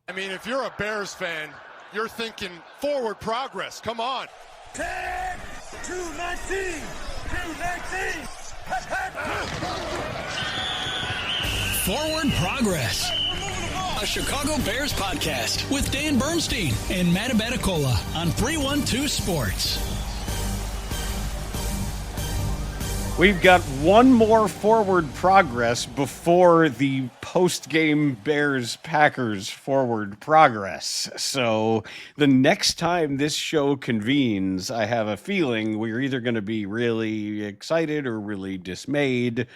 I mean, if you're a Bears fan, you're thinking forward progress. Come on. 10, 219, 219. Forward Progress, a Chicago Bears podcast with Dan Bernstein and Matt Abaticola on 312 Sports. We've got one more Forward Progress before the post-game Bears-Packers Forward Progress. So the next time this show convenes, I have a feeling we're either going to be really excited or really dismayed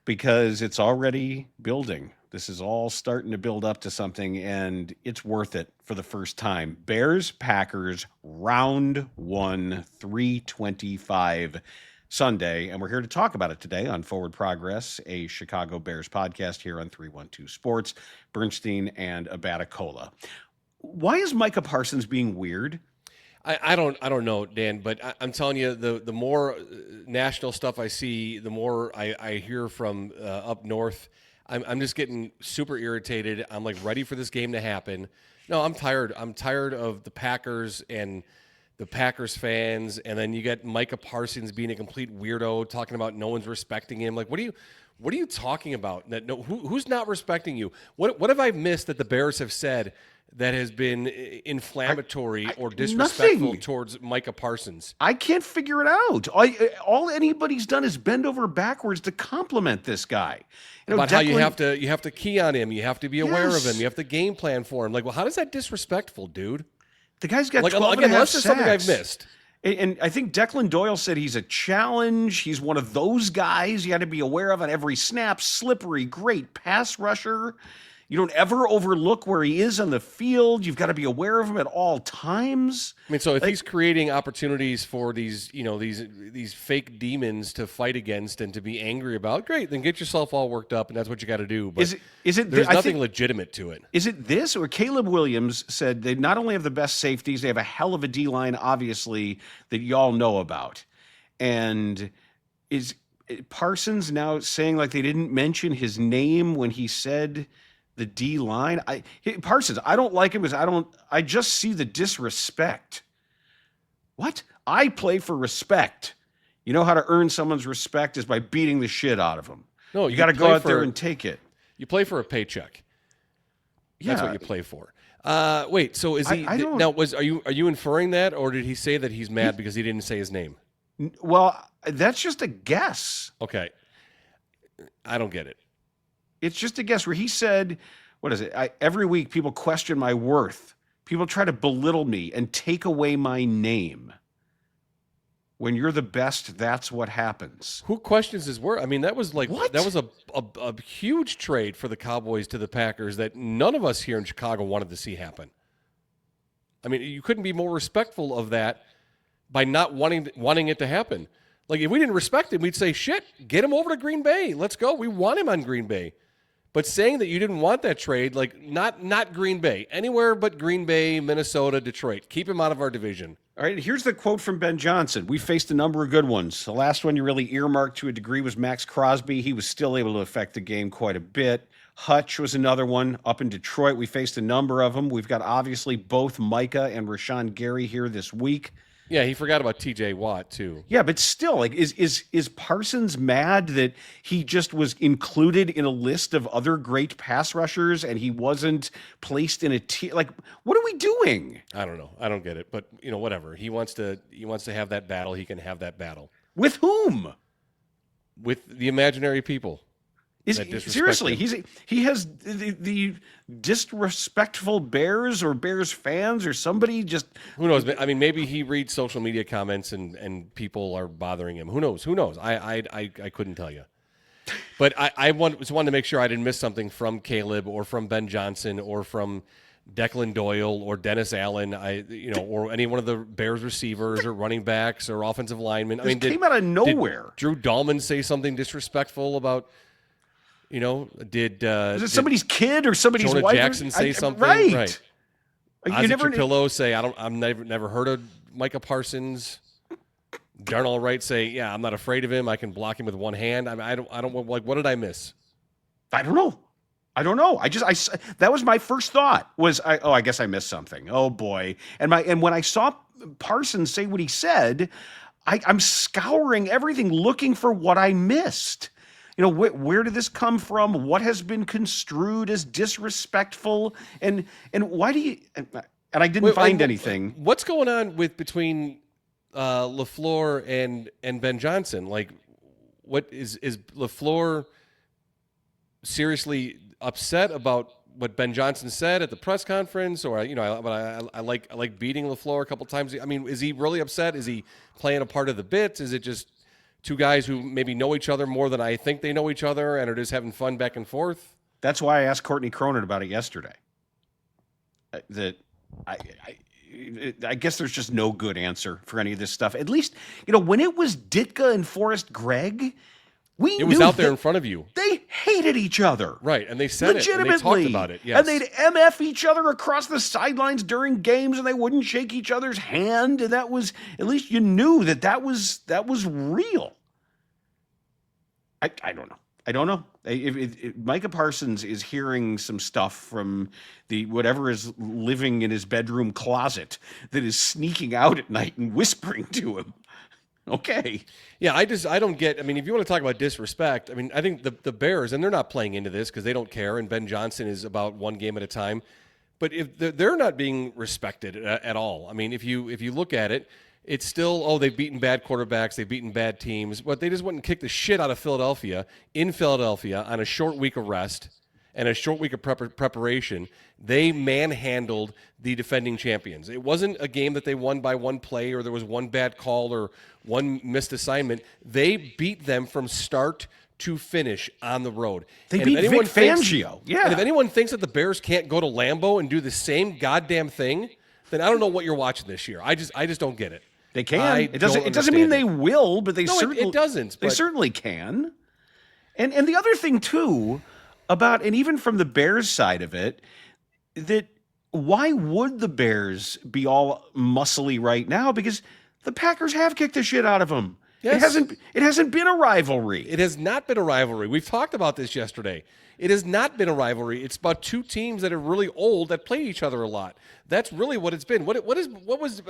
because it's already building. This is all starting to build up to something, and it's worth it for the first time. Bears-Packers, round one, 325 Sunday, and we're here to talk about it today on Forward Progress, a Chicago Bears podcast here on 312 Sports. Bernstein and Abaticola. Why is Micah Parsons being weird? I don't know, Dan, but I'm telling you, the more national stuff I see, the more I hear from up north. I'm just getting super irritated. I'm like ready for this game to happen. No, I'm tired. I'm tired of the Packers and the Packers fans, and then you get Micah Parsons being a complete weirdo, talking about no one's respecting him. Like, what are you talking about? That who's not respecting you? What have I missed that the Bears have said that has been inflammatory or disrespectful nothing towards Micah Parsons? I can't figure it out. All anybody's done is bend over backwards to compliment this guy. About how you have to key on him, you have to be aware of him, you have to game plan for him. Like, well, how is that disrespectful, dude? The guy's got 12 again, and a half unless there's something I've sacks. missed. And I think Declan Doyle said he's a challenge. He's one of those guys you got to be aware of on every snap. Slippery, great pass rusher. You don't ever overlook where he is on the field. You've got to be aware of him at all times. I mean, so if he's creating opportunities for these fake demons to fight against and to be angry about, great, then get yourself all worked up, and that's what you got to do. But is it? There's nothing legitimate to it. Is it this, or Caleb Williams said they not only have the best safeties, they have a hell of a D-line, obviously, that y'all know about. And is Parsons now saying like they didn't mention his name when he said the D line? Parsons, I don't like him because I just see the disrespect. What? I play for respect. You know how to earn someone's respect is by beating the shit out of them. No, you got to go out there and take it. You play for a paycheck. That's what you play for. Wait, so is he now? Are you inferring that, or did he say that he's mad because he didn't say his name? Well, that's just a guess. Okay, I don't get it. It's just a guess where he said, what is it? Every week people question my worth. People try to belittle me and take away my name. When you're the best, that's what happens. Who questions his worth? I mean, that was like What? That was a huge trade for the Cowboys to the Packers that none of us here in Chicago wanted to see happen. I mean, you couldn't be more respectful of that by not wanting it to happen. Like, if we didn't respect him, we'd say, shit, get him over to Green Bay. Let's go. We want him on Green Bay. But saying that you didn't want that trade, like, not Green Bay. Anywhere but Green Bay, Minnesota, Detroit. Keep him out of our division. All right, here's the quote from Ben Johnson. We faced a number of good ones. The last one you really earmarked to a degree was Max Crosby. He was still able to affect the game quite a bit. Hutch was another one. Up in Detroit, we faced a number of them. We've got, obviously, both Micah and Rashawn Gary here this week. Yeah, he forgot about T.J. Watt, too. Yeah, but still, like, is Parsons mad that he just was included in a list of other great pass rushers and he wasn't placed in a tier? Like, what are we doing? I don't know. I don't get it. But, whatever. He wants to have that battle. He can have that battle. With whom? With the imaginary people. Seriously, he has the disrespectful Bears or Bears fans or somebody just... Who knows? I mean, maybe he reads social media comments and people are bothering him. Who knows? I couldn't tell you. But I just wanted to make sure I didn't miss something from Caleb or from Ben Johnson or from Declan Doyle or Dennis Allen, or any one of the Bears receivers or running backs or offensive linemen. It came out of nowhere. Did Drew Dahlman say something disrespectful about... did it somebody's kid or somebody's Jonah wife? Jackson say something? Right. Ozzie Trapillo say, I've never heard of Micah Parsons. Nahshon Wright say, yeah, I'm not afraid of him. I can block him with one hand. I don't like. What did I miss? I don't know. I don't know. That was my first thought was, I guess I missed something. Oh boy. And when I saw Parsons say what he said, I'm scouring everything looking for what I missed. Where did this come from? What has been construed as disrespectful? And why do you, and I didn't find anything. What's going on between LaFleur and Ben Johnson? Like, what is LaFleur seriously upset about what Ben Johnson said at the press conference, or I like beating LaFleur a couple times. I mean, is he really upset? Is he playing a part of the bit? Is it just two guys who maybe know each other more than I think they know each other and are just having fun back and forth? That's why I asked Courtney Cronin about it yesterday. I guess there's just no good answer for any of this stuff. At least, when it was Ditka and Forrest Gregg, it was out there in front of you. They hated each other. Right, and they said legitimately. It, and they talked about it. Yes. And they'd MF each other across the sidelines during games, and they wouldn't shake each other's hand, and that was, at least you knew that was real. I don't know. I don't know. Micah Parsons is hearing some stuff from whatever is living in his bedroom closet that is sneaking out at night and whispering to him. Okay. Yeah, I don't get. I mean, if you want to talk about disrespect, I mean, I think the Bears, and they're not playing into this because they don't care, and Ben Johnson is about one game at a time. But if they're not being respected at all, I mean, if you look at it, it's still, they've beaten bad quarterbacks, they've beaten bad teams, but they just went and kicked the shit out of Philadelphia in Philadelphia on a short week of rest and a short week of preparation. They manhandled the defending champions. It wasn't a game that they won by one play or there was one bad call or one missed assignment. They beat them from start to finish on the road. They beat Vic Fangio. Yeah. And if anyone thinks that the Bears can't go to Lambeau and do the same goddamn thing, then I don't know what you're watching this year. I just don't get it. They can. It doesn't mean they will, but they certainly it doesn't. They certainly can. And the other thing too and even from the Bears side of it, that why would the Bears be all muscly right now? Because the Packers have kicked the shit out of them. Yes. It hasn't been a rivalry. It has not been a rivalry. We've talked about this yesterday. It has not been a rivalry. It's about two teams that are really old that play each other a lot. That's really what it's been. What was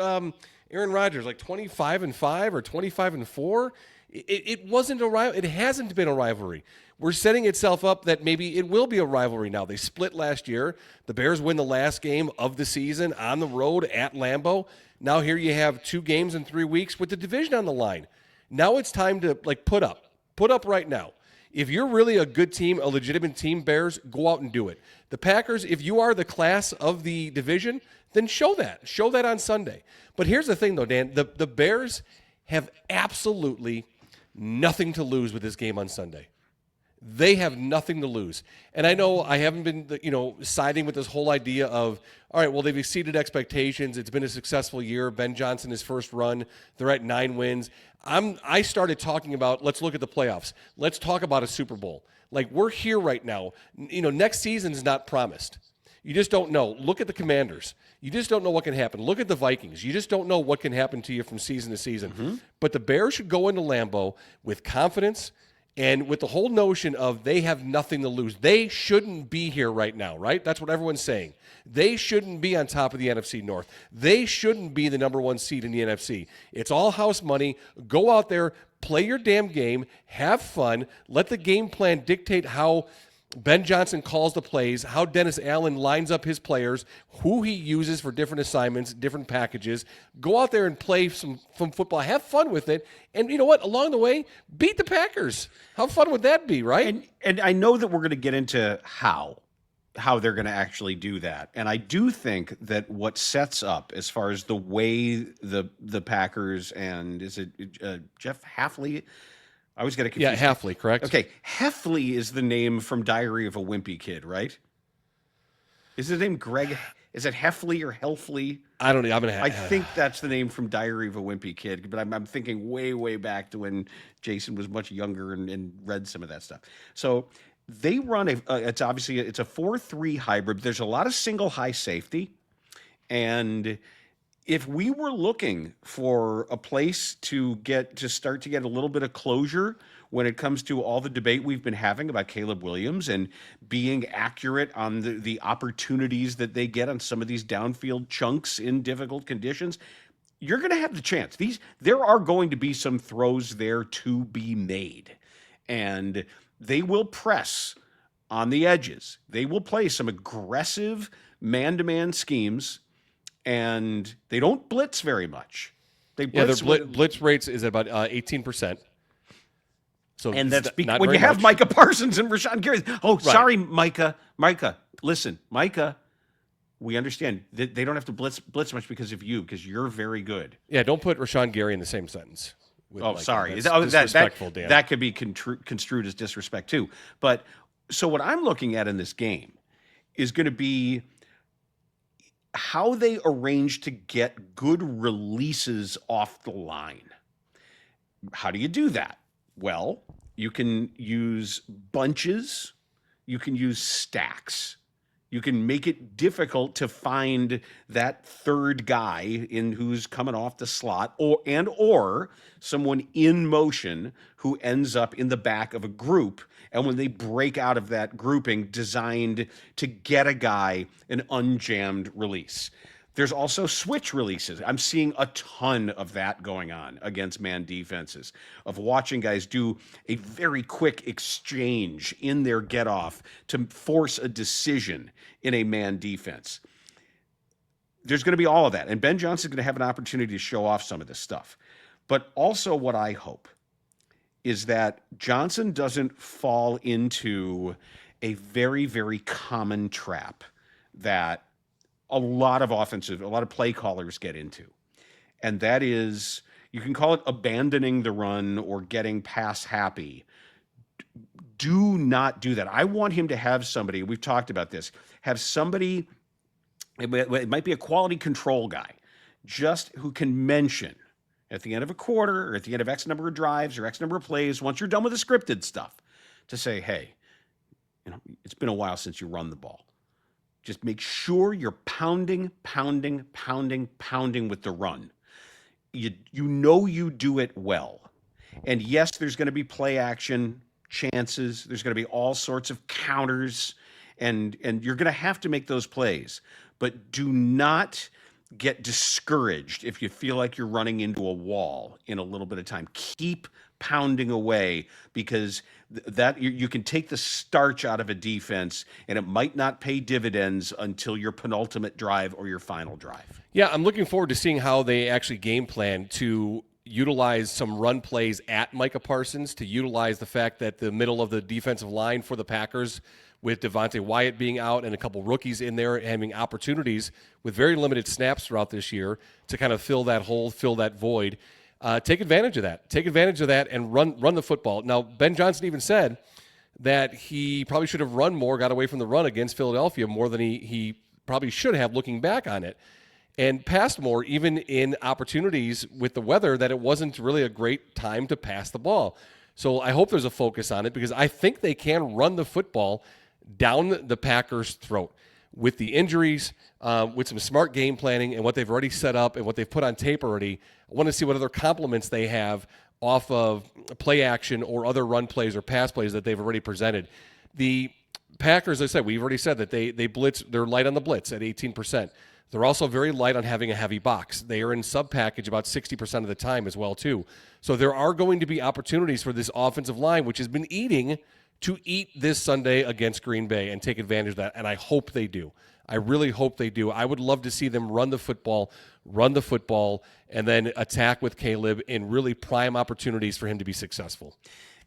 Aaron Rodgers, like 25-5 or 25-4? It wasn't a rivalry. It hasn't been a rivalry. We're setting itself up that maybe it will be a rivalry now. They split last year. The Bears win the last game of the season on the road at Lambeau. Now here you have 2 games in 3 weeks with the division on the line. Now it's time to put up right now. If you're really a good team, a legitimate team, Bears, go out and do it. The Packers, if you are the class of the division, then show that. Show that on Sunday. But here's the thing, though, Dan. The Bears have absolutely nothing to lose with this game on Sunday. They have nothing to lose. And I know I haven't been, siding with this whole idea of, all right, well, they've exceeded expectations. It's been a successful year. Ben Johnson, his first run, they're at 9 wins. I started talking about, let's look at the playoffs. Let's talk about a Super Bowl. Like, we're here right now. Next season is not promised. You just don't know. Look at the Commanders. You just don't know what can happen. Look at the Vikings. You just don't know what can happen to you from season to season. Mm-hmm. But the Bears should go into Lambeau with confidence and with the whole notion of they have nothing to lose. They shouldn't be here right now, right? That's what everyone's saying. They shouldn't be on top of the NFC North. They shouldn't be the number 1 seed in the NFC. It's all house money. Go out there, play your damn game, have fun, let the game plan dictate how Ben Johnson calls the plays, how Dennis Allen lines up his players, who he uses for different assignments, different packages. Go out there and play some football. Have fun with it. And you know what? Along the way, beat the Packers. How fun would that be, right? And I know that we're going to get into how they're going to actually do that. And I do think that what sets up as far as the way the Packers and is it Jeff Hafley? I always get it confused. Yeah, Hafley, correct? Okay, Heffley is the name from Diary of a Wimpy Kid, right? Is his name Greg? Is it Heffley or Helfley? I don't know. I think that's the name from Diary of a Wimpy Kid, but I'm thinking way back to when Jason was much younger and read some of that stuff. So they run it's a 4-3 hybrid. There's a lot of single high safety, and if we were looking for a place to start to get a little bit of closure when it comes to all the debate we've been having about Caleb Williams and being accurate on the opportunities that they get on some of these downfield chunks in difficult conditions, you're going to have the chance. There are going to be some throws there to be made, and they will press on the edges. They will play some aggressive man-to-man schemes, and they don't blitz very much. They blitz their blitz rates is about 18%. So and that's not when very you have much. Micah Parsons and Rashawn Gary. Oh, Right. sorry, Micah. Listen, Micah. We understand that they don't have to blitz much because of you, because you're very good. Yeah, don't put Rashawn Gary in the same sentence. with Oh, Micah. sorry. That's disrespectful, Dan. That could be construed as disrespect too. But so what I'm looking at in this game is going to be how they arrange to get good releases off the line. How do you do that? Well, you can use bunches, you can use stacks. You can make it difficult to find that third guy in who's coming off the slot or someone in motion who ends up in the back of a group. And when they break out of that grouping, designed to get a guy an unjammed release. There's also switch releases. I'm seeing a ton of that going on against man defenses, of watching guys do a very quick exchange in their get off to force a decision in a man defense. There's going to be all of that. And Ben Johnson's going to have an opportunity to show off some of this stuff. But also what I hope is that Johnson doesn't fall into a very, very common trap that a lot of play callers get into. And that is, you can call it abandoning the run or getting pass happy. Do not do that. I want him to have somebody, we've talked about this, have somebody, it might be a quality control guy, just who can mention at the end of a quarter or at the end of X number of drives or X number of plays, once you're done with the scripted stuff, to say, hey, it's been a while since you run the ball. Just make sure you're pounding with the run. You do it well. And yes, there's going to be play action chances. There's going to be all sorts of counters, and you're going to have to make those plays. But do not get discouraged if you feel like you're running into a wall in a little bit of time. Keep pounding away, because that you can take the starch out of a defense, and it might not pay dividends until your penultimate drive or your final drive. Yeah, I'm looking forward to seeing how they actually game plan to utilize some run plays at Micah Parsons, to utilize the fact that the middle of the defensive line for the Packers, with Devontae Wyatt being out and a couple rookies in there having opportunities with very limited snaps throughout this year to kind of fill that hole, fill that void. Take advantage of that. Take advantage of that and run the football. Now, Ben Johnson even said that he probably should have run more, got away from the run against Philadelphia more than he probably should have, looking back on it, and passed more even in opportunities with the weather that it wasn't really a great time to pass the ball. So I hope there's a focus on it, because I think they can run the football down the Packers' throat. With the injuries, with some smart game planning and what they've already set up and what they've put on tape already, I want to see what other compliments they have off of play action or other run plays or pass plays that they've already presented. The Packers, as I said, we've already said that they blitz. They're light on the blitz at 18%. They're also very light on having a heavy box. They are in sub-package about 60% of the time as well, too. So there are going to be opportunities for this offensive line, which has been eating, to eat this Sunday against Green Bay and take advantage of that, and I hope they do. I really hope they do. I would love to see them run the football, and then attack with Caleb in really prime opportunities for him to be successful.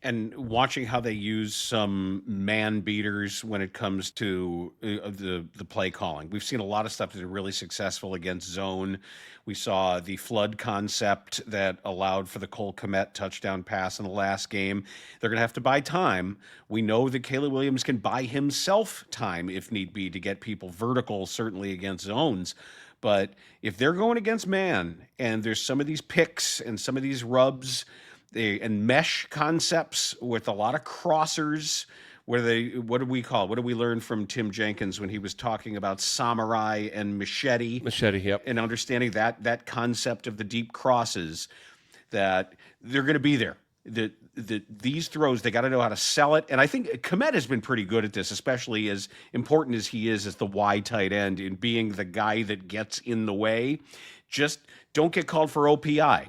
And watching how they use some man beaters when it comes to the play calling. We've seen a lot of stuff that are really successful against zone. We saw the flood concept that allowed for the Cole Kmet touchdown pass in the last game. They're going to have to buy time. We know that Caleb Williams can buy himself time if need be to get people vertical, certainly against zones. But if they're going against man and there's some of these picks and some of these rubs and mesh concepts with a lot of crossers, what do we learn from Tim Jenkins when he was talking about samurai and machete? Machete, yep. And understanding that concept of the deep crosses, that they're going to be there. that these throws, they got to know how to sell it. And I think Kmet has been pretty good at this, especially as important as he is as the wide tight end in being the guy that gets in the way. Just don't get called for OPI.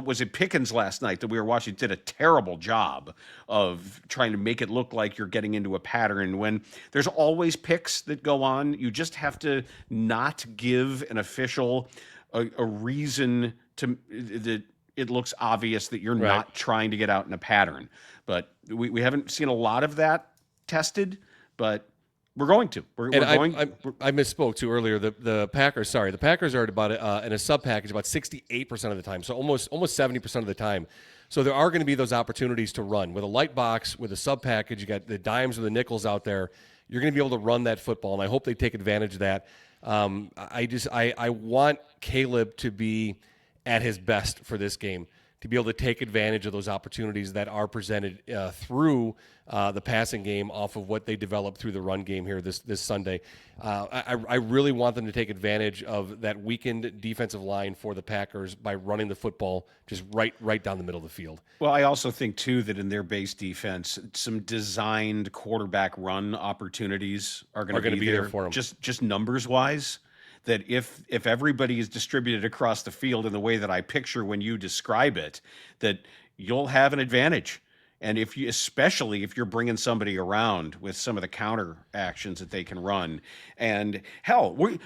Was it Pickens last night that we were watching did a terrible job of trying to make it look like you're getting into a pattern when there's always picks that go on. You just have to not give an official a reason to that it looks obvious that you're not trying to get out in a pattern. But we haven't seen a lot of that tested, but we're going to. I misspoke too earlier. The Packers are at about in a sub package about 68% of the time, so almost 70% of the time. So there are going to be those opportunities to run with a light box, with a sub package. You got the dimes or the nickels out there. You're going to be able to run that football, and I hope they take advantage of that. I want Caleb to be at his best for this game, to be able to take advantage of those opportunities that are presented through the passing game off of what they develop through the run game here this Sunday. I really want them to take advantage of that weakened defensive line for the Packers by running the football just right down the middle of the field. Well, I also think, too, that in their base defense, some designed quarterback run opportunities are going to be there for them. Just numbers-wise. That if everybody is distributed across the field in the way that I picture when you describe it, that you'll have an advantage. And especially if you're bringing somebody around with some of the counter actions that they can run. And hell, we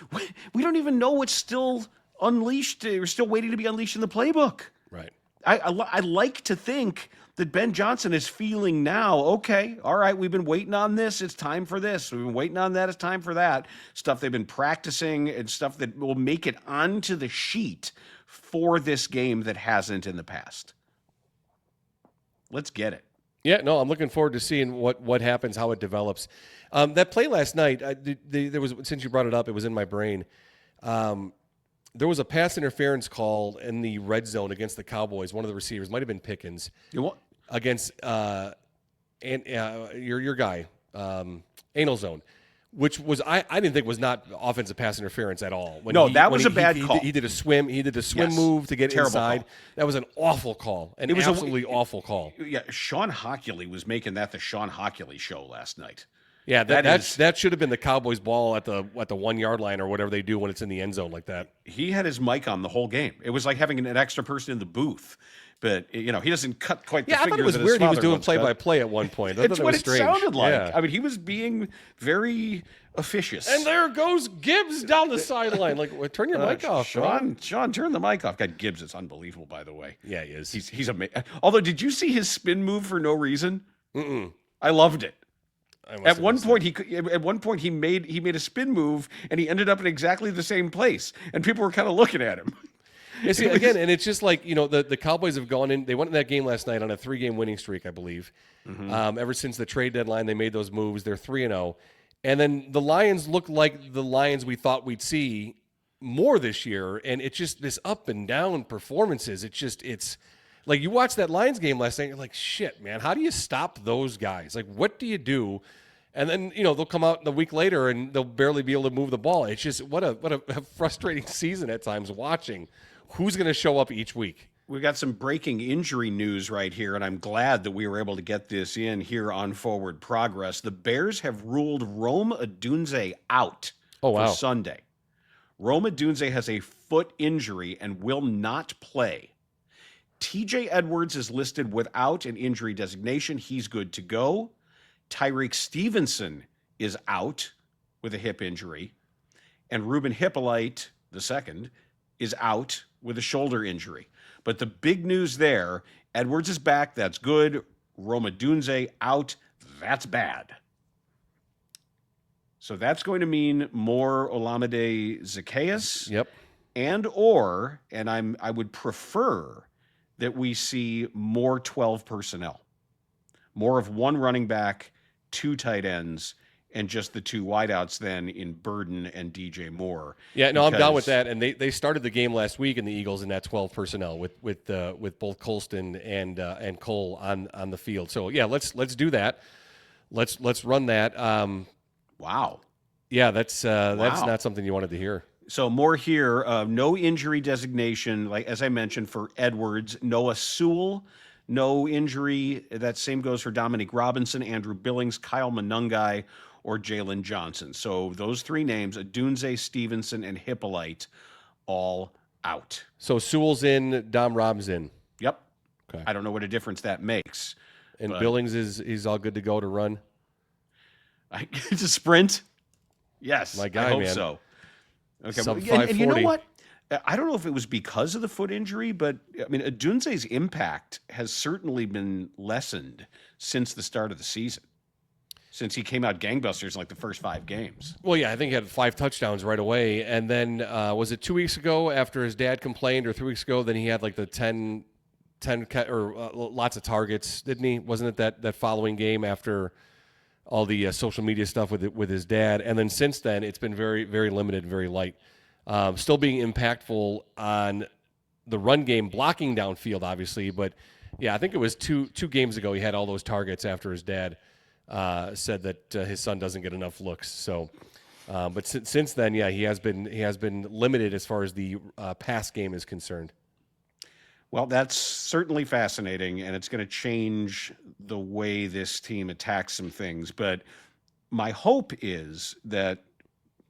don't even know what's still unleashed. We're still waiting to be unleashed in the playbook. Right. I like to think that Ben Johnson is feeling now, okay, all right, we've been waiting on this. It's time for this. We've been waiting on that. It's time for that. Stuff they've been practicing and stuff that will make it onto the sheet for this game that hasn't in the past. Let's get it. Yeah, no, I'm looking forward to seeing what happens, how it develops. That play last night, there was, since you brought it up, it was in my brain. There was a pass interference call in the red zone against the Cowboys. One of the receivers, might have been Pickens, against your guy, anal zone, which was I didn't think was not offensive pass interference at all. That was a bad call. He did a swim. He did a swim move to get inside. Call. That was an awful call. It was absolutely awful call. Yeah, Sean Hockley was making that the Sean Hockley show last night. Yeah, that should have been the Cowboys' ball at the 1 yard line or whatever they do when it's in the end zone like that. He had his mic on the whole game. It was like having an extra person in the booth. But he doesn't cut quite the figure. I thought it was weird. He was doing play-by-play at one point. It's what it sounded like. Yeah. I mean, he was being very officious. And there goes Gibbs down the sideline. Like, turn your mic off, Sean. Turn the mic off. God, Gibbs is unbelievable, by the way. Yeah, he is. He's amazing. Although, did you see his spin move for no reason? I loved it. At one point he made a spin move and he ended up in exactly the same place, and people were kind of looking at him. And it's just like, the Cowboys have gone in. They went in that game last night on a 3-game winning streak, I believe. Ever since the trade deadline, they made those moves. They're 3-0, and then the Lions look like the Lions we thought we'd see more this year. And it's just this up and down performances. It's like you watch that Lions game last night. You're like, shit, man, how do you stop those guys? Like, what do you do? And then, they'll come out the week later and they'll barely be able to move the ball. It's just what a frustrating season at times watching. Who's going to show up each week? We've got some breaking injury news right here, and I'm glad that we were able to get this in here on Forward Progress. The Bears have ruled Rome Odunze out for Sunday. Rome Odunze has a foot injury and will not play. TJ Edwards is listed without an injury designation. He's good to go. Tyreek Stevenson is out with a hip injury. And Ruben Hippolyte II is out with a shoulder injury. But the big news there, Edwards is back. That's good. Rome Odunze out. That's bad. So that's going to mean more Olamide Zaccheaus. Yep. And I would prefer that we see more 12 personnel. More of one running back, 2 tight ends, and just the 2 wideouts then in Burden and DJ Moore. Yeah, no, I'm down with that. And they started the game last week in the Eagles in that 12 personnel with both Colston and Cole on the field. So yeah, let's do that. Let's run that. Wow. Yeah, that's not something you wanted to hear. So more here. No injury designation, like as I mentioned, for Edwards. Noah Sewell no injury. That same goes for Dominique Robinson, Andrew Billings, Kyle Monungai, or Jalen Johnson. So those three names, Odunze, Stevenson, and Hippolyte, all out. So Sewell's in, Dom Rob's in. Yep. Okay. I don't know what a difference that makes. And Billings he's all good to go to run? To sprint? Yes. My guy, I hope man. so. Okay. Sub And you know 540. what? I don't know if it was because of the foot injury, but I mean, Odunze's impact has certainly been lessened since the start of the season. Since he came out gangbusters in like the first 5 games. Well, yeah, I think he had 5 touchdowns right away. And then was it 2 weeks ago after his dad complained, or 3 weeks ago, then he had like the 10 lots of targets, didn't he? Wasn't it that following game after all the social media stuff with his dad? And then since then, it's been very, very limited, very light. Still being impactful on the run game, blocking downfield, obviously. But, yeah, I think it was two games ago he had all those targets after his dad said that his son doesn't get enough looks. So, but since then, yeah, he has been limited as far as the pass game is concerned. Well, that's certainly fascinating, and it's going to change the way this team attacks some things. But my hope is that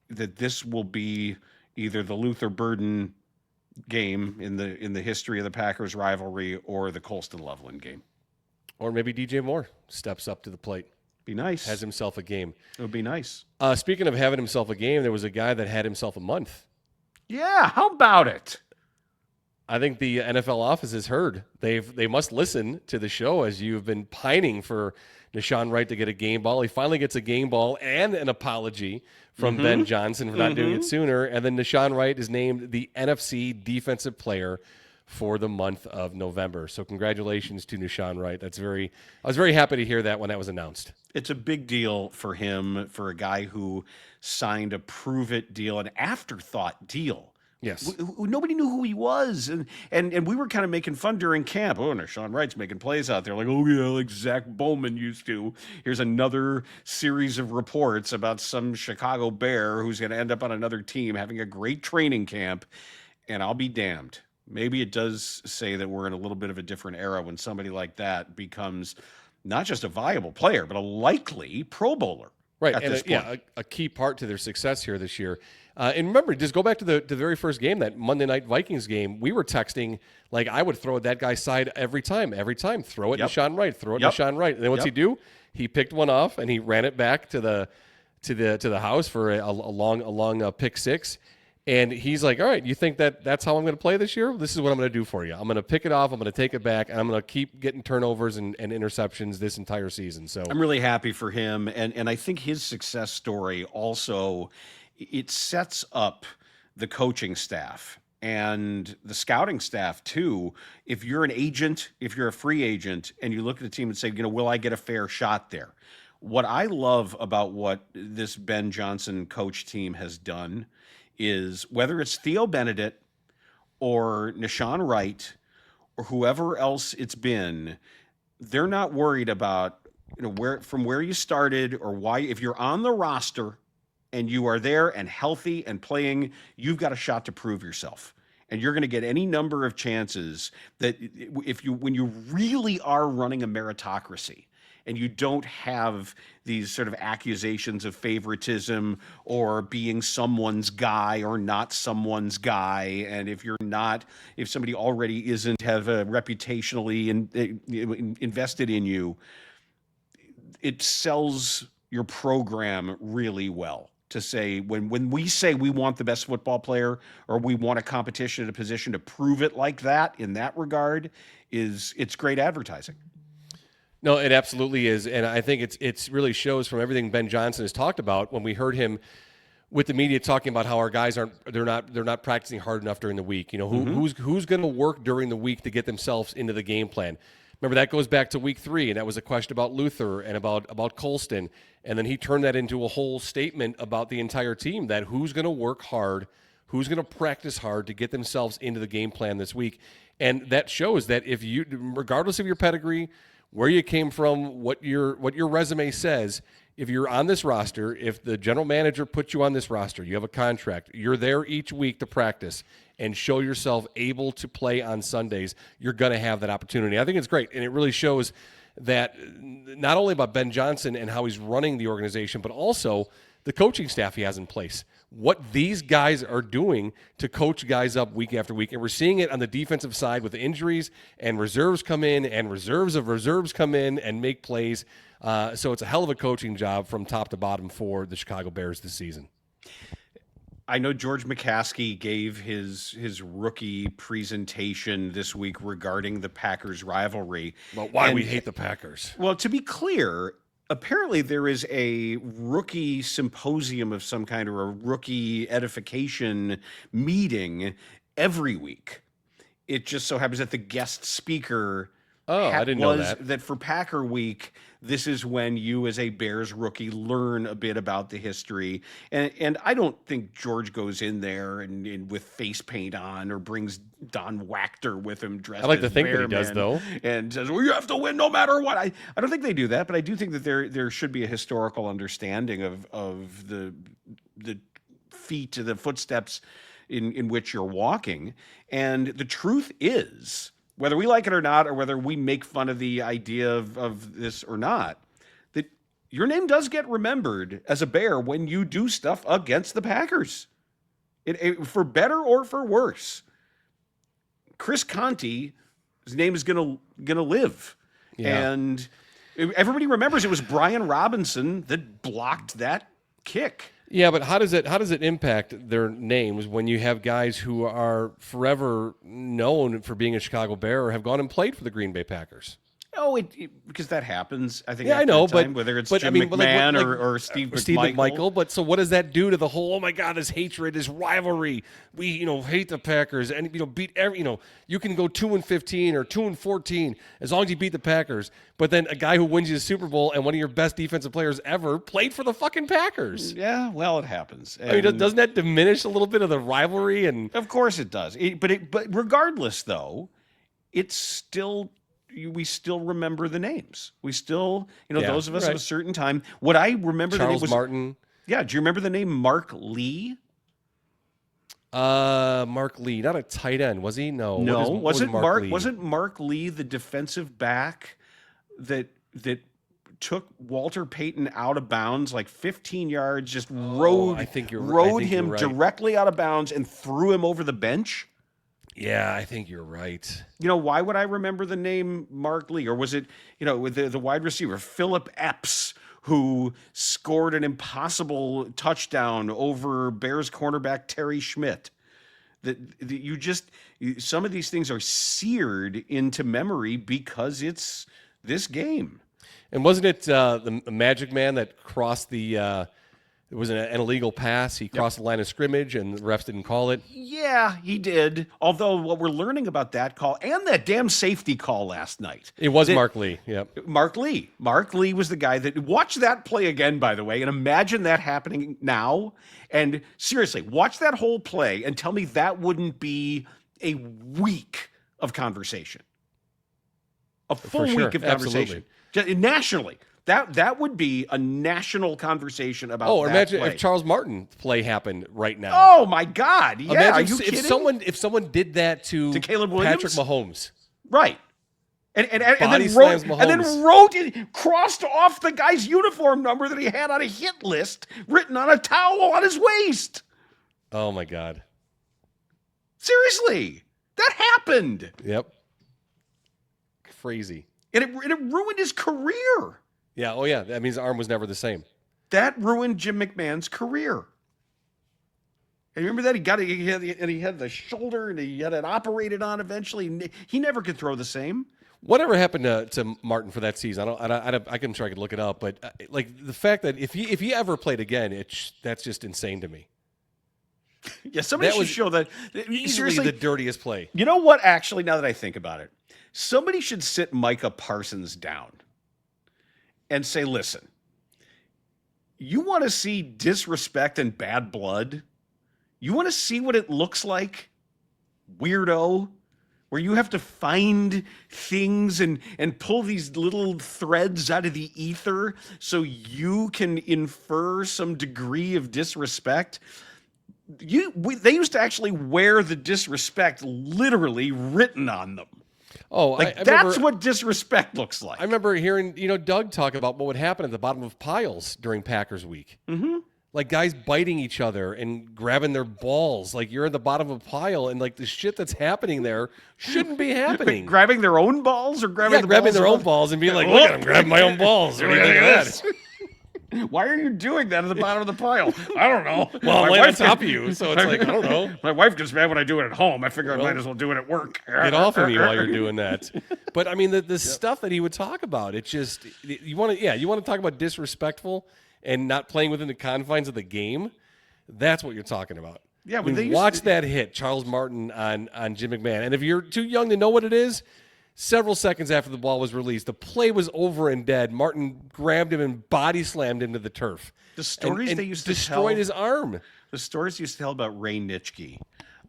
this will be either the Luther Burden game in the history of the Packers rivalry, or the Colston Loveland game, or maybe DJ Moore steps up to the plate. Be nice. Has himself a game. It would be nice. Speaking of having himself a game, there was a guy that had himself a month. Yeah, how about it? I think the NFL office has heard. They must listen to the show, as you've been pining for Nahshon Wright to get a game ball. He finally gets a game ball and an apology from Ben Johnson for not doing it sooner. And then Nahshon Wright is named the NFC Defensive Player for the month of November. So congratulations to Nahshon Wright. I was very happy to hear that when that was announced. It's a big deal for him, for a guy who signed a prove-it deal, an afterthought deal. Yes. Nobody knew who he was. And we were kind of making fun during camp. Oh, Nahshon Wright's making plays out there. Like, oh, yeah, like Zach Bowman used to. Here's another series of reports about some Chicago Bear who's going to end up on another team having a great training camp. And I'll be damned. Maybe it does say that we're in a little bit of a different era when somebody like that becomes not just a viable player, but a likely Pro Bowler. Right, and a key part to their success here this year. And remember, just go back to the very first game, that Monday Night Vikings game. We were texting, like, I would throw at that guy's side every time. Throw it Nahshon Wright, Nahshon Wright. And then what's he do? He picked one off and he ran it back to the house for a long pick six. And he's like, all right, you think that's how I'm going to play this year? This is what I'm going to do for you. I'm going to pick it off. I'm going to take it back, and I'm going to keep getting turnovers and interceptions this entire season. So I'm really happy for him. And I think his success story also, it sets up the coaching staff and the scouting staff too. If you're an agent, if you're a free agent, and you look at the team and say, will I get a fair shot there? What I love about what this Ben Johnson coach team has done is, whether it's Theo Benedict or Nahshon Wright or whoever else it's been, they're not worried about where you started or why. If you're on the roster and you are there and healthy and playing, you've got a shot to prove yourself. And you're going to get any number of chances that when you really are running a meritocracy, and you don't have these sort of accusations of favoritism or being someone's guy or not someone's guy, and if somebody already isn't have a reputationally invested in you, it sells your program really well. To say, when we say we want the best football player, or we want a competition at a position, to prove it like that in that regard, it's great advertising. No, it absolutely is, and I think it's really shows from everything Ben Johnson has talked about. When we heard him with the media talking about how our guys they're not practicing hard enough during the week. Who's going to work during the week to get themselves into the game plan? Remember, that goes back to week 3, and that was a question about Luther and about Colston, and then he turned that into a whole statement about the entire team, that who's going to work hard, who's going to practice hard to get themselves into the game plan this week. And that shows that if you, regardless of your pedigree, where you came from, what your resume says. If you're on this roster, if the general manager puts you on this roster, you have a contract, you're there each week to practice and show yourself able to play on Sundays, you're going to have that opportunity. I think it's great, and it really shows that not only about Ben Johnson and how he's running the organization, but also the coaching staff he has in place. What these guys are doing to coach guys up week after week. And we're seeing it on the defensive side with the injuries, and reserves come in and reserves of reserves come in and make plays. So it's a hell of a coaching job from top to bottom for the Chicago Bears this season. I know George McCaskey gave his rookie presentation this week regarding the Packers rivalry. Well, why we hate the Packers. Well, to be clear, apparently there is a rookie symposium of some kind, or a rookie edification meeting every week. It just so happens that the guest speaker I didn't know that for Packer Week, this is when you as a Bears rookie learn a bit about the history. And I don't think George goes in there and with face paint on, or brings Don Wachter with him dressed I like as to think that he Bearman does, though. and says, well, you have to win no matter what. I don't think they do that, but I do think that there should be a historical understanding of the feet, the footsteps in which you're walking. And the truth is, whether we like it or not, or whether we make fun of the idea of this or not, that your name does get remembered as a Bear when you do stuff against the Packers. For better or for worse. Chris Conte, his name is gonna live. Yeah. And everybody remembers it was Brian Robinson that blocked that kick. Yeah, but how does it impact their names when you have guys who are forever known for being a Chicago Bear or have gone and played for the Green Bay Packers? Oh, because that happens. I think. Yeah, I know, time, whether it's Jim McMahon or Steve McMichael. But so, what does that do to the whole? Oh my God, this hatred, this rivalry. We, hate the Packers, and beat every. You can go 2-15 or 2-14 as long as you beat the Packers. But then a guy who wins you the Super Bowl and one of your best defensive players ever played for the fucking Packers. Yeah, well, it happens. I mean, doesn't that diminish a little bit of the rivalry? And of course it does. But regardless, though, it's still. We still remember the names. We still, those of us of a certain time. What I remember Charles the name was Martin. Yeah, do you remember the name Mark Lee? Mark Lee, not a tight end, was he? No. Wasn't Mark Lee? Wasn't Mark Lee the defensive back that took Walter Payton out of bounds like 15 yards, just rode him directly out of bounds and threw him over the bench? Yeah, I think you're right. Why would I remember the name Mark Lee? Or was it, with the wide receiver, Philip Epps, who scored an impossible touchdown over Bears cornerback Terry Schmidt? Some of these things are seared into memory because it's this game. And wasn't it the Magic Man that crossed the it was an illegal pass? He crossed the line of scrimmage and the refs didn't call it? Yeah, he did. Although what we're learning about that call and that damn safety call last night. It was Mark Lee. Yep. Mark Lee. Mark Lee was the guy that... Watch that play again, by the way, and imagine that happening now. And seriously, watch that whole play and tell me that wouldn't be a week of conversation. A full week of conversation. Nationally. That would be a national conversation about. Oh, that imagine play. if Charles Martin play happened right now. Oh my God! Yeah, imagine are you kidding? if someone did that to Caleb Williams? Patrick Mahomes, right? And then crossed off the guy's uniform number that he had on a hit list written on a towel on his waist. Oh my God! Seriously, that happened. Yep. Crazy. And it ruined his career. Yeah. Oh, yeah. That means his arm was never the same. That ruined Jim McMahon's career. And remember that he had the shoulder and he had it operated on eventually. He never could throw the same. Whatever happened to Martin for that season? I can try to look it up, but like the fact that if he ever played again, that's just insane to me. Yeah, somebody should show that. Easily Seriously, the dirtiest play. You know what? Actually, now that I think about it, somebody should sit Micah Parsons down and say, listen, you want to see disrespect and bad blood? You want to see what it looks like, weirdo? where you have to find things and pull these little threads out of the ether so you can infer some degree of disrespect. They used to actually wear the disrespect literally written on them. Oh, like I that's remember, what disrespect looks like. I remember hearing, Doug talk about what would happen at the bottom of piles during Packers week. Mm-hmm. Like guys biting each other and grabbing their balls. Like you're at the bottom of a pile, and like the shit that's happening there shouldn't be happening. Grabbing their own balls or grabbing grabbing their own balls and being like, look at I'm grabbing my own balls. What do you think of that? Why are you doing that at the bottom of the pile? I don't know. Well, I'm laying on top of you, so it's like, I don't know. My wife gets mad when I do it at home. I figure I might as well do it at work. Get off of me while you're doing that. But I mean, the stuff that he would talk about, it's just, you want to talk about disrespectful and not playing within the confines of the game. That's what you're talking about. Yeah, but watch that hit, Charles Martin on Jim McMahon. And if you're too young to know what it is, several seconds after the ball was released, the play was over and dead. Martin grabbed him and body slammed into the turf. The stories they used to destroyed tell, his arm. The stories used to tell about Ray Nitschke.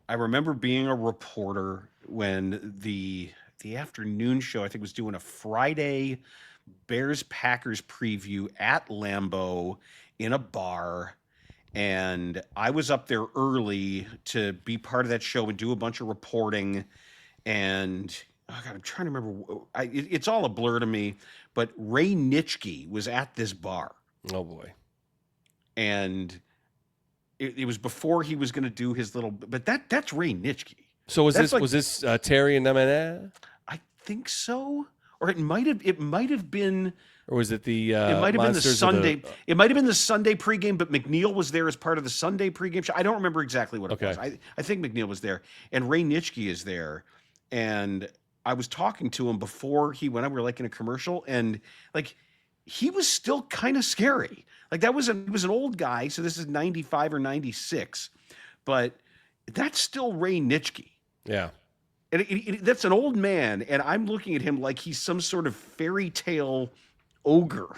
I remember being a reporter when the afternoon show, I think, was doing a Friday Bears-Packers preview at Lambeau in a bar. And I was up there early to be part of that show and do a bunch of reporting. And oh God, I'm trying to remember. It's all a blur to me. But Ray Nitschke was at this bar. Oh, boy. And it was before he was going to do his little. But that's Ray Nitschke. So was this Terry and Nemanja? I think so. Or it might have been. Or was it the? It might have been the Sunday. The, it might have been the Sunday pregame, but McNeil was there as part of the Sunday pregame show. I don't remember exactly what it was. I think McNeil was there, and Ray Nitschke is there, and I was talking to him before he went up. We were like in a commercial, and like he was still kind of scary. Like he was an old guy, so this is 95 or 96, but that's still Ray Nitschke. Yeah. And that's an old man, and I'm looking at him like he's some sort of fairy tale ogre.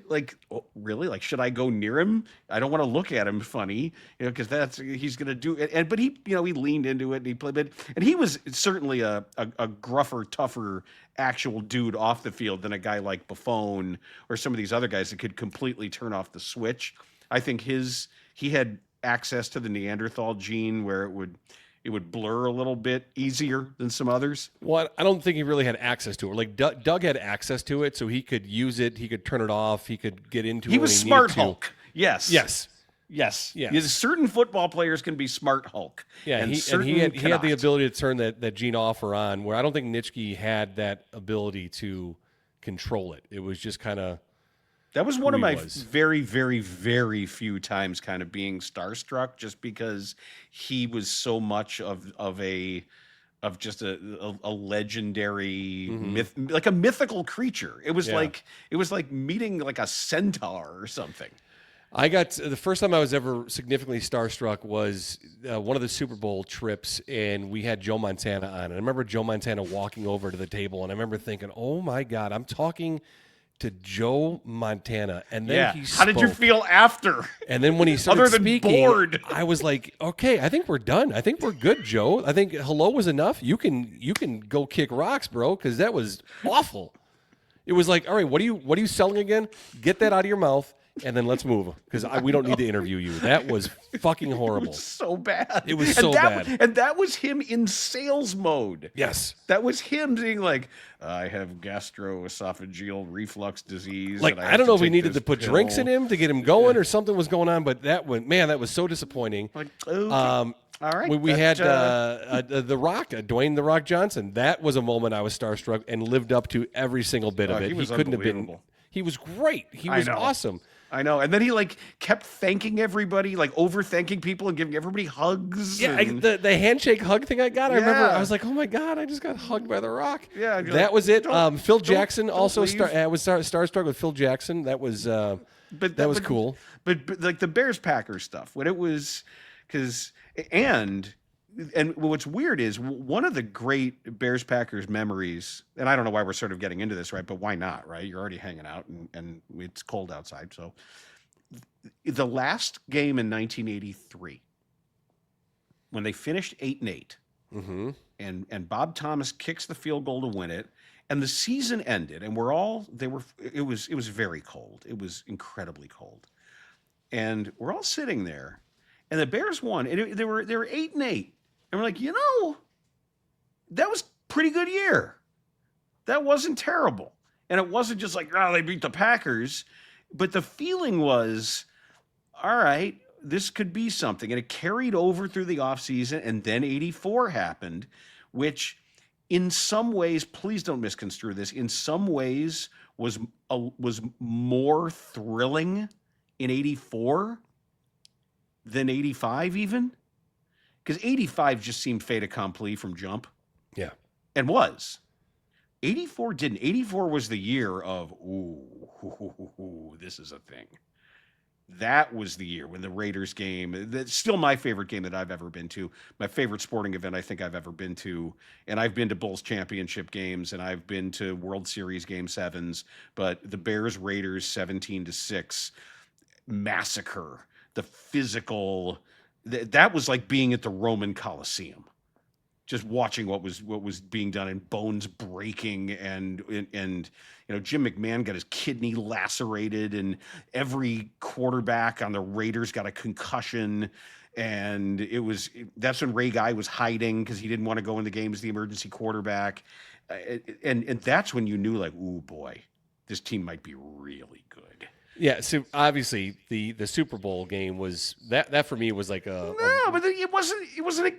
Like, oh, really? Like, should I go near him? I don't want to look at him funny, because he's going to do it. But he, he leaned into it and he played it. And he was certainly a gruffer, tougher actual dude off the field than a guy like Buffon or some of these other guys that could completely turn off the switch. I think he had access to the Neanderthal gene where it would blur a little bit easier than some others. Well, I don't think he really had access to it. Like Doug had access to it, so he could use it. He could turn it off. He could get into it. He was smart Hulk. Yes. Yes. Certain football players can be smart Hulk. Yeah, and he had the ability to turn that gene off or on, where I don't think Nitschke had that ability to control it. It was just kind of. That was one of my very, very, very few times kind of being starstruck, just because he was so much of just a legendary myth, like a mythical creature. It was like meeting like a centaur or something. I got the first time I was ever significantly starstruck was one of the Super Bowl trips, and we had Joe Montana on. And I remember Joe Montana walking over to the table, and I remember thinking, "Oh my God, I'm talking to Joe Montana." And then he spoke. How did you feel after? And then when he started speaking, bored. I was like, okay, I think we're done. I think we're good, Joe. I think hello was enough. You can go kick rocks, bro, because that was awful. It was like, all right, what are you selling again? Get that out of your mouth, and then let's move, because we don't need to interview you. That was fucking horrible. It was so bad. It was so bad. And that was him in sales mode. Yes. That was him being like, I have gastroesophageal reflux disease. Like, I don't know if we needed to put drinks in him to get him going or something was going on, but that was so disappointing. Like, okay. All right. We had The Rock, Dwayne The Rock Johnson. That was a moment I was starstruck and lived up to every single bit of it. He couldn't have been. He was great. He was awesome. I know. And then he kept thanking everybody, over thanking people and giving everybody hugs. Yeah, the handshake hug thing I got, I remember I was like, oh my God, I just got hugged by The Rock. Yeah. That was it. Phil Jackson also I was starstruck with Phil Jackson. That was that was cool. But like the Bears-Packers stuff, when it was and what's weird is one of the great Bears-Packers memories, and I don't know why we're sort of getting into this, right? But why not, right? You're already hanging out, and it's cold outside. So the last game in 1983, when they finished 8-8, and Bob Thomas kicks the field goal to win it, and the season ended, and it was very cold. It was incredibly cold, and we're all sitting there, and the Bears won, and they were 8-8, and we're like, that was a pretty good year. That wasn't terrible, and it wasn't just like, they beat the Packers, but the feeling was, all right, this could be something. And it carried over through the offseason, and then 84 happened, which in some ways, please don't misconstrue this, in some ways was more thrilling in 84 than 85 even. Because 85 just seemed fait accompli from jump. Yeah. And was. 84 didn't. 84 was the year of, this is a thing. That was the year when the Raiders game, that's still my favorite game that I've ever been to, my favorite sporting event I think I've ever been to. And I've been to Bulls championship games, and I've been to World Series game 7s, but the Bears Raiders 17-6 massacre, the physical, that was like being at the Roman Coliseum. Just watching what was being done, and bones breaking, and Jim McMahon got his kidney lacerated, and every quarterback on the Raiders got a concussion, and that's when Ray Guy was hiding because he didn't want to go in the game as the emergency quarterback, and that's when you knew, like, ooh boy, this team might be really good. Yeah, so obviously the Super Bowl game was that for me was like but it wasn't a.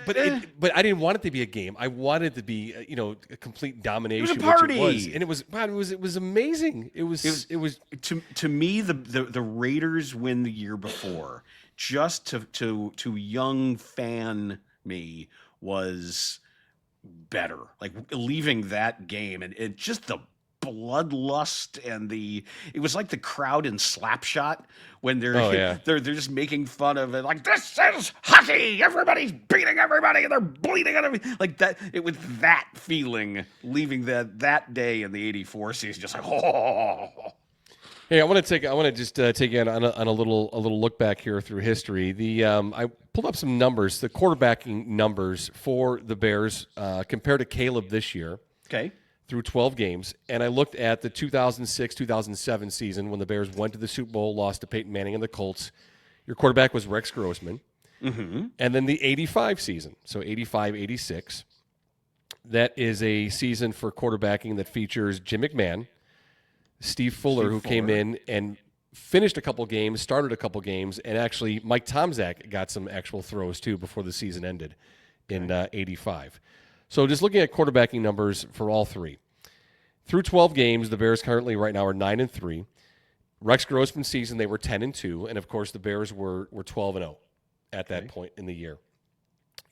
But I didn't want it to be a game. I wanted it to be a complete domination. It was a party, which it was, and it was amazing. It was to me the Raiders win the year before, just to young fan me, was better. Like leaving that game and just the bloodlust and it was like the crowd in Slapshot when they're just making fun of it, like, this is hockey, everybody's beating everybody and they're bleeding on everything, like that. It was that feeling leaving that day in the 84 season, just like, Hey, I want to just take you on a little look back here through history. I pulled up some numbers, the quarterbacking numbers for the Bears compared to Caleb this year. Okay. Through 12 games, and I looked at the 2006-2007 season when the Bears went to the Super Bowl, lost to Peyton Manning and the Colts. Your quarterback was Rex Grossman. Mm-hmm. And then the 85 season, so 85-86, that is a season for quarterbacking that features Jim McMahon, Steve Fuller, who came in and finished a couple games, started a couple games, and actually Mike Tomczak got some actual throws too before the season ended in 85. So just looking at quarterbacking numbers for all three. Through 12 games, the Bears currently right now are 9-3. Rex Grossman's season, they were 10-2. And, of course, the Bears were 12-0 at that point in the year.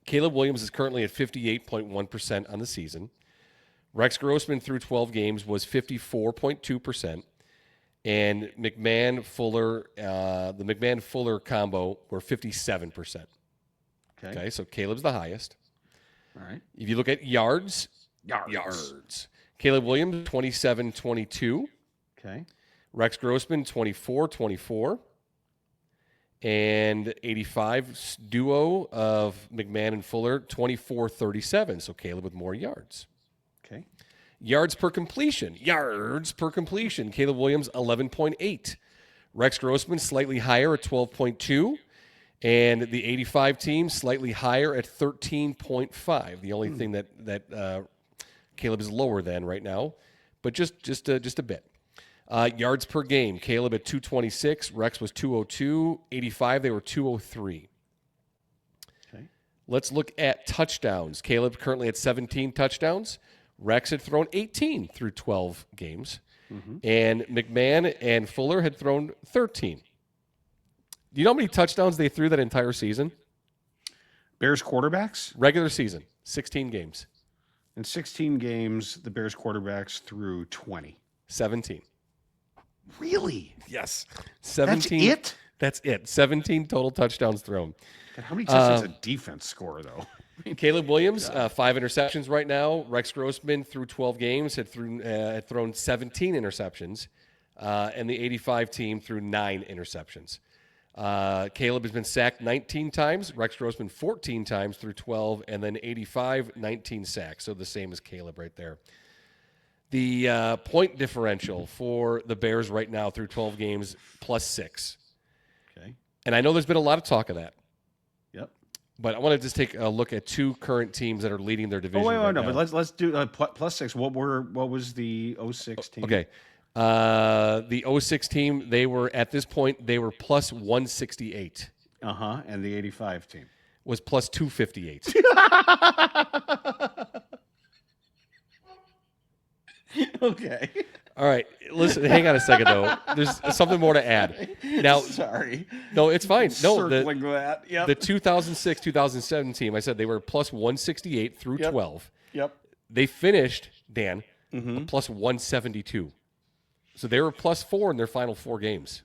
Caleb Williams is currently at 58.1% on the season. Rex Grossman through 12 games was 54.2%. And McMahon-Fuller, the McMahon-Fuller combo were 57%. Okay, so Caleb's the highest. All right. If you look at yards. Caleb Williams, 27-22. Okay. Rex Grossman, 24-24. And 85 duo of McMahon and Fuller, 24-37. So Caleb with more yards. Okay. Yards per completion. Caleb Williams, 11.8. Rex Grossman, slightly higher at 12.2. And the 85 team slightly higher at 13.5. The only thing that Caleb is lower than right now, but just a bit. Yards per game, Caleb at 226, Rex was 202, 85 they were 203. Okay. Let's look at touchdowns. Caleb currently at 17 touchdowns. Rex had thrown 18 through 12 games, and McMahon and Fuller had thrown 13. Do you know how many touchdowns they threw that entire season? Bears quarterbacks? Regular season, 16 games. In 16 games, the Bears quarterbacks threw 20. 17. Really? Yes. 17. That's it? That's it. 17 total touchdowns thrown. God, how many touchdowns a defense score, though? Caleb Williams, 5 interceptions right now. Rex Grossman, through 12 games, had thrown 17 interceptions. And the 85 team threw 9 interceptions. Caleb has been sacked 19 times. Rex Grossman 14 times through 12, and then 85, 19 sacks. So the same as Caleb right there. The point differential for the Bears right now through 12 games, +6. Okay. And I know there's been a lot of talk of that. Yep. But I want to just take a look at two current teams that are leading their division. Wait, right no, now. but let's do +6. What was the 06 team? Okay. The 06 team, they were at this point +168. And the 85 team Was +258. Okay. All right, listen. Hang on a second, though. There's something more to add. Now, Sorry. no, it's fine. No, Circling that. Yep. the 2006-2007 team. I said they were +168 through 12. Yep. They finished, Dan, +172. So they were +4 in their final 4 games.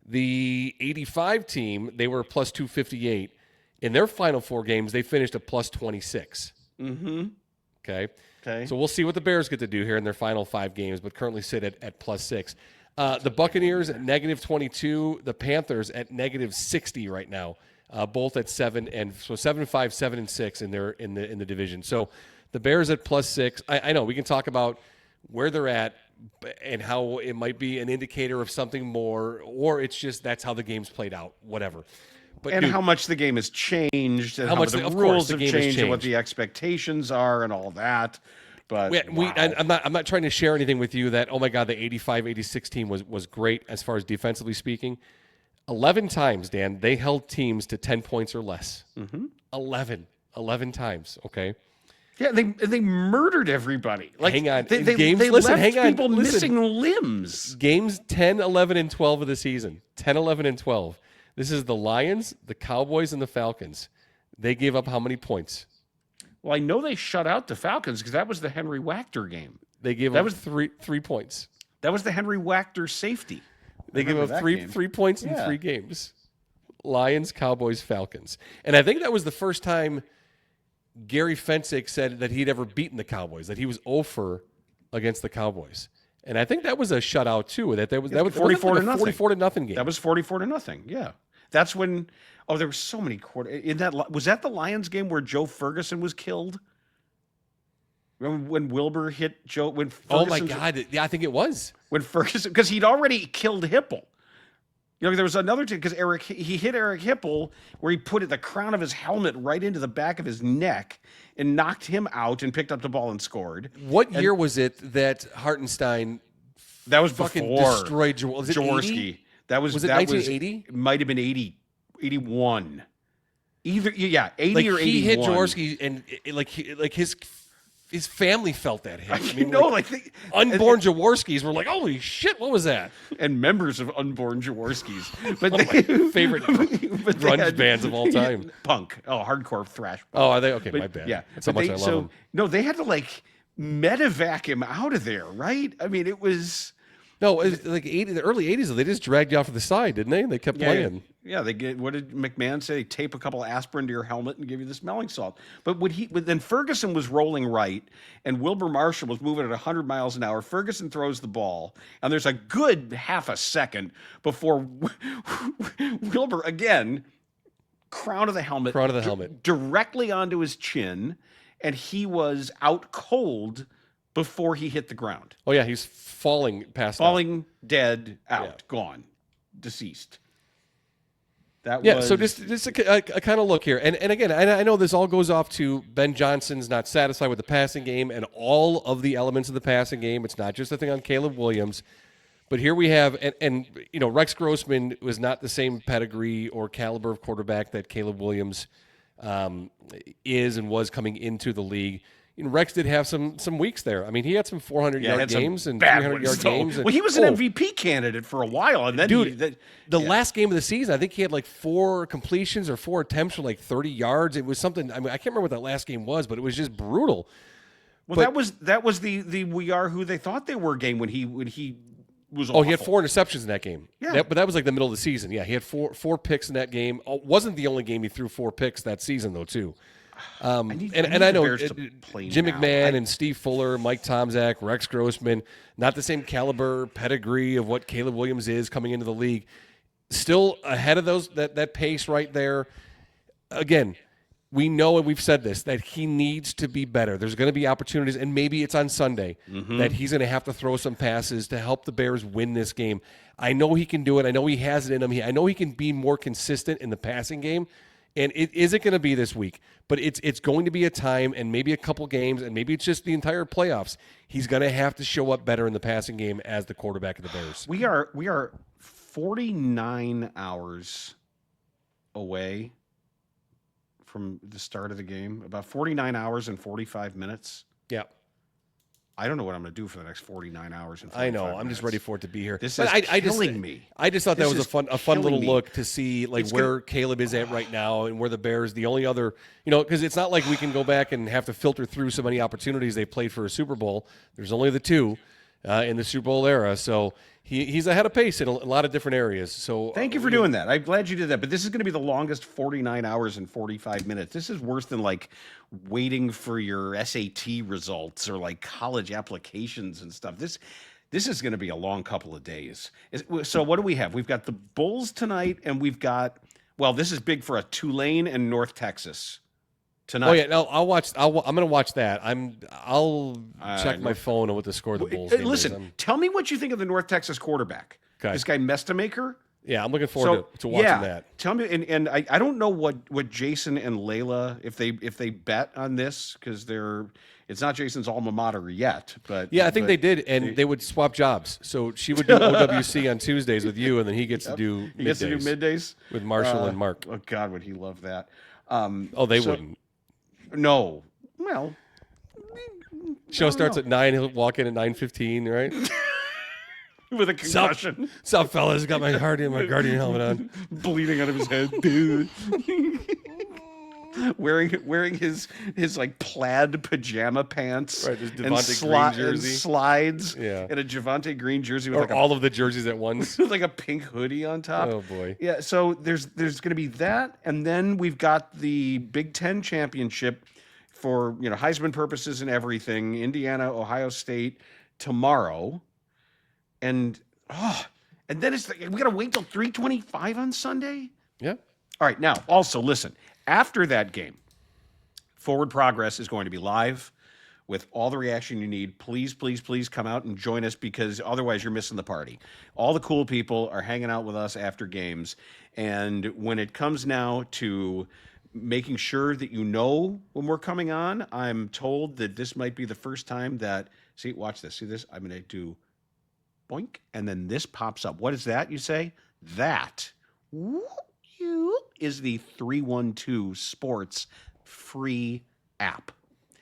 The 85 team, they were +258. In their final 4 games, they finished at +26. Okay. So we'll see what the Bears get to do here in their final 5 games, but currently sit at +6. The Buccaneers at -22, the Panthers at -60 right now, both at 7 and so 7-5, 7-6 in the division. So the Bears at +6. I know we can talk about where they're at and how it might be an indicator of something more, or it's just that's how the game's played out, whatever. But And dude, how much the game has changed, and How how much the of course, rules the have game has changed, and what changed. the expectations are, and all that. But wow. I'm not trying to share anything with you that, oh my God, the 85-86 team was great as far as defensively speaking. 11 times, Dan, they held teams to 10 points or less. 11 times, okay? Yeah, they murdered everybody. Like, Hang on. They Games- they listen, left hang on, people listen. missing limbs. Games 10, 11, and 12 of the season. 10, 11, and 12. This is the Lions, the Cowboys, and the Falcons. They gave up how many points? Well, I know they shut out the Falcons because that was the Henry Wachter game. They gave That up was- three points. That was the Henry Wachter safety. They gave Remember up that game. 3 points in Yeah. 3 games. Lions, Cowboys, Falcons. And I think that was the first time Gary Fensick said that he'd ever beaten the Cowboys, that he was 0-for against the Cowboys. And I think that was a shutout too. That was 44 to nothing. 44 to nothing game. That was 44-0. Yeah, that's when. Oh, there were so many in that. Was that the Lions game where Joe Ferguson was killed? Remember when Wilbur hit Joe? When oh my Ferguson's- God! Yeah, I think it was. When Ferguson, because he'd already killed Hipple. You know, there was another team because he hit Eric Hipple where he put the crown of his helmet right into the back of his neck and knocked him out and picked up the ball and scored. What year was it that Hartenstein That was fucking before destroyed was it 80? Jaworski. That was it that 1980? It might have been 81. Either 80 Like or 81. he hit Jaworski and his family felt that hit. I mean, No, like, like unborn Jaworskis were like, holy shit, what was that? and members of unborn Jaworskis. But One of my favorite but they grunge bands of all time. Punk. Oh, hardcore thrash. Oh, are they? Okay, But, my bad. Yeah, That's how but much I love them. No, they had to like medevac him out of there, right? I mean, it was No, it was like the early 80s, they just dragged you off to the side, didn't they? They kept playing. Yeah, they get. What did McMahon say? Tape a couple of aspirin to your helmet and give you the smelling salt. But then Ferguson was rolling right, and Wilbur Marshall was moving at 100 miles an hour. Ferguson throws the ball, and there's a good half a second before Wilbur again, crown of the helmet, directly onto his chin, and he was out cold before he hit the ground. Oh yeah, he's falling Dead, out, gone, deceased. That Yeah, was, so just a kind of look here. And again, I know this all goes off to Ben Johnson's not satisfied with the passing game and all of the elements of the passing game. It's not just a thing on Caleb Williams. But here we have, and you know, Rex Grossman was not the same pedigree or caliber of quarterback that Caleb Williams is and was coming into the league. You know, Rex did have some weeks there. I mean, he had some 400-yard games and 300-yard games. Well, he was an MVP candidate for a while, and then the last game of the season, I think he had like 4 completions or 4 attempts for like 30 yards. It was something. I mean, I can't remember what that last game was, but it was just brutal. Well, that was the we are who they thought they were game when he was. Oh, he had 4 interceptions in that game. Yeah, but that was like the middle of the season. Yeah, he had four picks in that game. Wasn't the only game he threw 4 picks that season though, too. I know Jim McMahon and Steve Fuller, Mike Tomczak, Rex Grossman, not the same caliber pedigree of what Caleb Williams is coming into the league. still ahead of that pace right there. Again, we know, and we've said this, that he needs to be better. There's going to be opportunities, and maybe it's on Sunday, that he's going to have to throw some passes to help the Bears win this game. I know he can do it. I know he has it in him. I know he can be more consistent in the passing game, and it isn't going to be this week, but it's going to be a time and maybe a couple games, and maybe it's just the entire playoffs. He's going to have to show up better in the passing game as the quarterback of the Bears. We are 49 hours away from the start of the game, about 49 hours and 45 minutes. Yeah. I don't know what I'm going to do for the next 49 hours and 45 I know. minutes. I'm just ready for it to be here. This is killing me. I just thought that was a fun little look to see where Caleb is at right now and where the Bears, the only other, because it's not like we can go back and have to filter through so many opportunities they played for a Super Bowl. There's only the two in the Super Bowl era. So he's ahead of pace in a lot of different areas. So thank you for doing that. I'm glad you did that. But this is going to be the longest 49 hours and 45 minutes. This is worse than waiting for your SAT results or college applications and stuff. This is going to be a long couple of days. So what do we have? We've got the Bulls tonight, and we've got, this is big for a Tulane and North Texas tonight. Oh yeah, no, I'm going to watch that. I'll check my phone on what the score of the Bulls game is. Listen, tell me what you think of the North Texas quarterback. Okay. This guy Mestamaker. Yeah, I'm looking forward to watching that. Tell me, and I don't know what Jason and Layla, if they bet on this, because it's not Jason's alma mater yet, but yeah, I think they did, and they would swap jobs. So she would do OWC on Tuesdays with you, and then he gets to do middays with Marshall and Mark. Oh God, would he love that? They wouldn't. No. Well, show starts at 9. He'll walk in at 9:15, right? With a concussion. Sup, fellas? Got my Guardian helmet on. Bleeding out of his head, dude. wearing his plaid pajama pants, right? His Javonte Green jersey, and slides, and a Javonte Green jersey with all of the jerseys at once, with a pink hoodie on top. Oh boy, yeah. So there's going to be that, and then we've got the Big Ten championship for Heisman purposes and everything. Indiana, Ohio State tomorrow, and then we got to wait till 3:25 on Sunday. Yeah. All right. Now, also listen. After that game, Forward Progress is going to be live with all the reaction you need. Please, please, please come out and join us, because otherwise you're missing the party. All the cool people are hanging out with us after games. And when it comes now to making sure that when we're coming on, I'm told that this might be the first time that, see, watch this. See this? I'm going to do boink, and then this pops up. What is that, you say? That is the 312 Sports free app.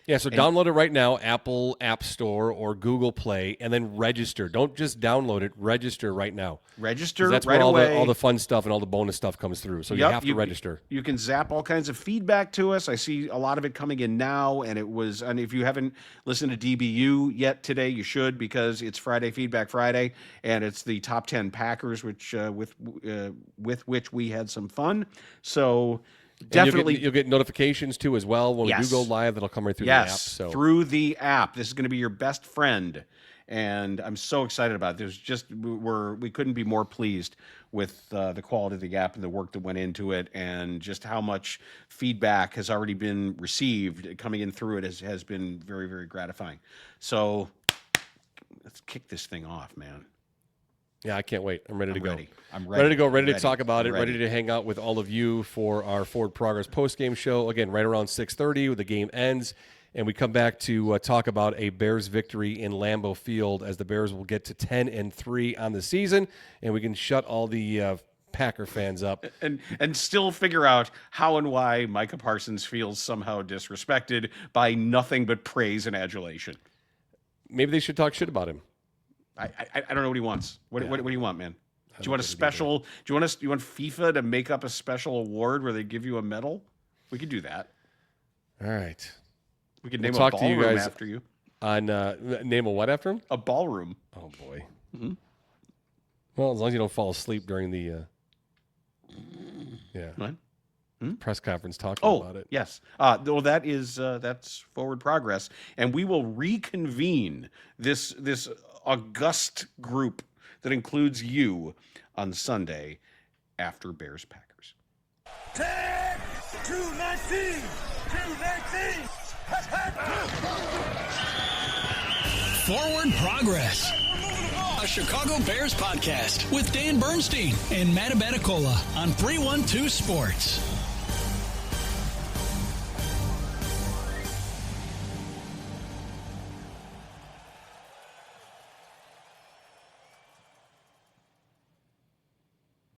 Yeah, so download it right now, Apple App Store or Google Play, and then register. Don't just download it, register right now. Register that's right where away. all the fun stuff and all the bonus stuff comes through. So you have to register. You can zap all kinds of feedback to us. I see a lot of it coming in now, and if you haven't listened to DBU yet today, you should, because it's Friday Feedback Friday, and it's the top 10 Packers, which with which we had some fun. So definitely, you'll get notifications too as well when we do go live. That'll come right through the app. So through the app, this is going to be your best friend, and I'm so excited about it. We couldn't be more pleased with the quality of the app and the work that went into it, and just how much feedback has already been received coming in through it has been very, very gratifying. So let's kick this thing off, man. Yeah, I can't wait. I'm ready to go. I'm ready to go, ready to talk about it, ready to hang out with all of you for our Forward Progress post-game show. Again, right around 6:30 when the game ends, and we come back to talk about a Bears victory in Lambeau Field, as the Bears will get to 10-3 on the season, and we can shut all the Packer fans up. And still figure out how and why Micah Parsons feels somehow disrespected by nothing but praise and adulation. Maybe they should talk shit about him. I don't know what he wants. What do you want, man? Do you want a special? Do you want FIFA to make up a special award where they give you a medal? We could do that. All right. We could name a ballroom after you. On name a what after him? A ballroom. Oh boy. Mm-hmm. Well, as long as you don't fall asleep during the press conference talking about it. Yes. Well, that's Forward Progress, and we will reconvene this august group that includes you on Sunday after Bears Packers. Tag 219. 219. Forward Progress. A Chicago Bears podcast with Dan Bernstein and Matt Abaticola on 312 Sports.